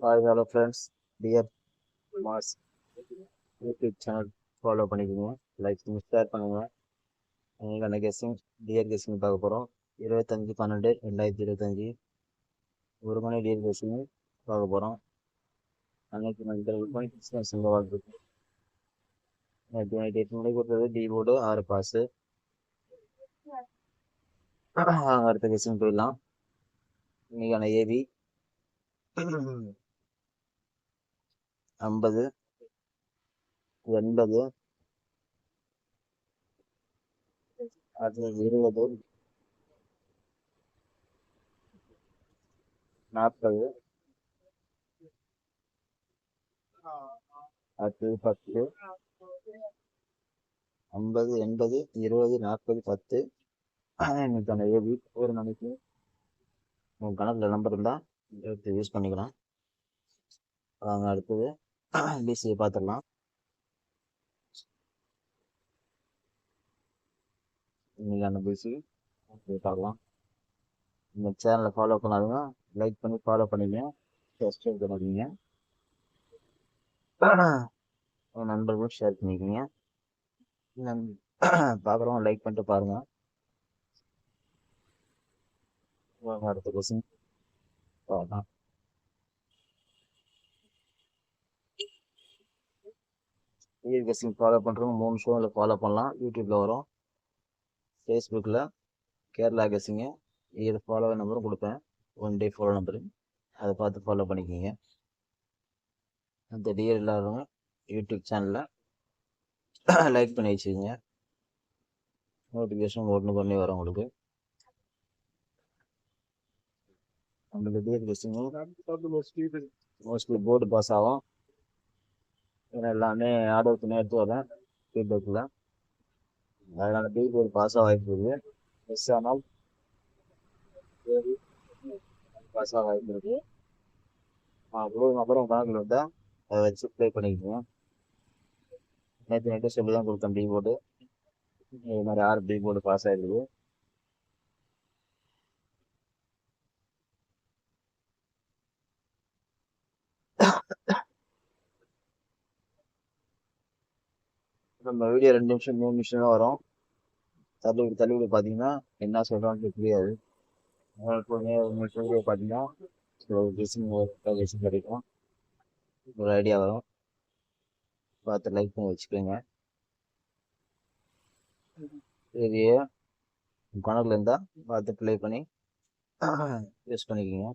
Hi, hello friends. Dear Mars YouTube channel follow பண்ணிக்கோங்க. Like பண்ணி share பண்ணுங்க. உங்களுக்கான கெஸ்ஸிங் டியர் கெஸ்ஸிங் பார்க்க போகிறோம். 25/12/2025 1 மணி டியர் கெஸ்ஸிங் பார்க்க போகிறோம். அன்னைக்கு மணிக்கு கிறிஸ்மஸ் வாழ்க்கை நேற்று நைட் 8 மணிக்கு கொடுத்தது டி போர்டு 6 பாஸு. அடுத்த கெஸ்ஸிங் போயிடலாம். இன்னைக்கான ஏவி 50 80 அடுத்தது 20 40 அடுத்தது 10 50 80 20 40 10. இன்னைக்கான ஏவி 1 மணிக்கு உங்கள் கணக்கில் நம்பர் இருந்தால் எடுத்து யூஸ் பண்ணிக்கலாம். வாங்க அடுத்தது பிசியை பார்த்துடலாம். இன்னைக்கான பிசி பார்க்கலாம். இந்த சேனலை ஃபாலோ பண்ணாதுங்க, லைக் பண்ணி ஃபாலோ பண்ணிங்க, சப்ஸ்கிரைப் பண்ணிக்கிங்க, உங்கள் நண்பர்களும் ஷேர் பண்ணிக்கிங்க. பார்க்குறவங்க லைக் பண்ணிட்டு பாருங்க. அடுத்த கொஸ்டின் பார்க்கலாம். கெஸ்டிங் ஃபாலோ பண்ணுறவங்க 3 ஷோவில் ஃபாலோ பண்ணலாம். யூடியூப்பில் வரும், ஃபேஸ்புக்கில் கேரளா கெஸ்ஸிங்க இது ஃபாலோ நம்பரும் கொடுப்பேன், 1 டே ஃபாலோ நம்பரு, அதை பார்த்து ஃபாலோ பண்ணிக்கிங்க. அந்த டியர் எல்லாரும் யூடியூப் சேனலில் லைக் பண்ணி வச்சுக்கோங்க. நோட்டிஃபிகேஷன் ஒன்று பண்ணி வரும் உங்களுக்கு. நம்மளுக்கு டியர் கெஸ்டிங் மோஸ்ட்லி போர்டு பாஸ் ஆகும். எல்லாமே ஆர்டர் பண்ணி எடுத்து வரேன் ஃபீட்பேக்கில். அதனால பி போர்டு பாஸ் ஆக வாய்ப்பு இருக்குது. மிஸ் ஆனால் பாஸ் ஆக வாய்ப்பு இருக்குது. அப்புறம் கணக்கில் இருந்தால் அதை வச்சு ப்ளே பண்ணிக்கோங்க. நேற்று நைட்டு சொல்லி தான் கொடுத்தேன் பி போர்டு. இது மாதிரி 6 பி போர்டு பாஸ் ஆகிருக்குது. நம்ம வீடியோ 2 நிமிஷம் 3 நிமிஷம் தான் வரும். தள்ளுபடி பார்த்தீங்கன்னா என்ன சொல்கிறான்னு புரியாது. உங்களுக்கு வீடியோ பார்த்தீங்கன்னா கெஸ்ஸிங் கிடைக்கும், ஒரு ஐடியா வரும். பார்த்து லைக் பண்ணி வச்சுக்கோங்க. இதையே கணக்கில் இருந்தால் பார்த்து ப்ளே பண்ணி யூஸ் பண்ணிக்கோங்க.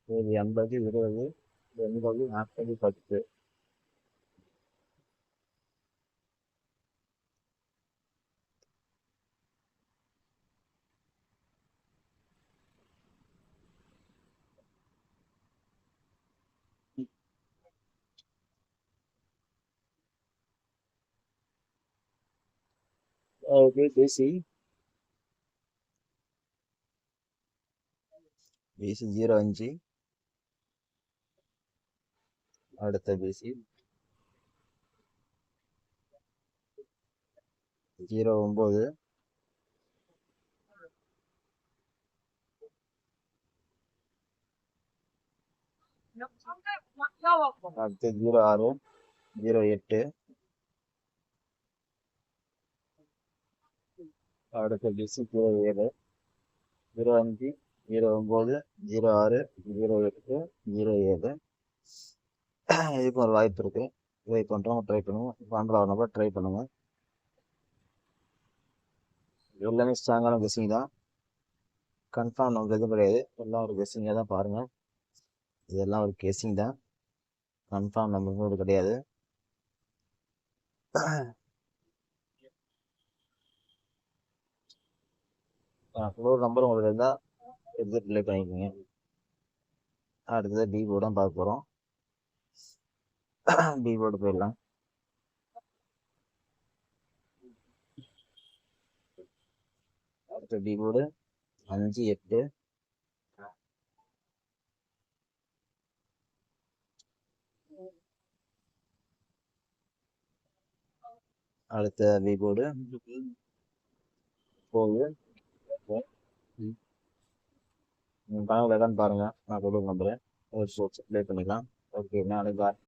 சரி, 50 20 80 40 10. Okay, PC 05. அடுத்த பிசி 09. அடுத்து 06 08. அடுத்த பிசி 07 05 09 06 08 07. இதுக்கு ஒரு வாய்ப்பு இருக்கு. ட்ரை பண்ணுறோம், ட்ரை பண்ணுவோம். பண்ணுறவங்க ட்ரை பண்ணுங்க. எல்லாமே ஸ்ட்ராங்கான கெஸ்ஸிங் தான். கன்ஃபார்ம் நமக்கு எதுவும் கிடையாது. எல்லாம் ஒரு கெஸ்ஸிங்காக தான் பாருங்கள். இதெல்லாம் ஒரு கெஸ்ஸிங் தான், கன்ஃபார்ம் நமக்கு ஒரு கிடையாது. ஃப்ளோர் நம்பர் உங்களுக்கு இருந்தால் எடுத்து ப்ளே பண்ணிக்கோங்க. அடுத்தது பி போர்டு தான் பார்க்க போகிறோம். பி போர்டு போயிடலாம். அடுத்த பி போர்டு 5 8. அடுத்த பி போர்டு 4. உங்கள் கனவுல ஏதான்னு பாருங்கள், நான் கொடுக்க நம்புறேன். ஒரு ப்ளே பண்ணிக்கலாம். ஓகே, நாளைக்கு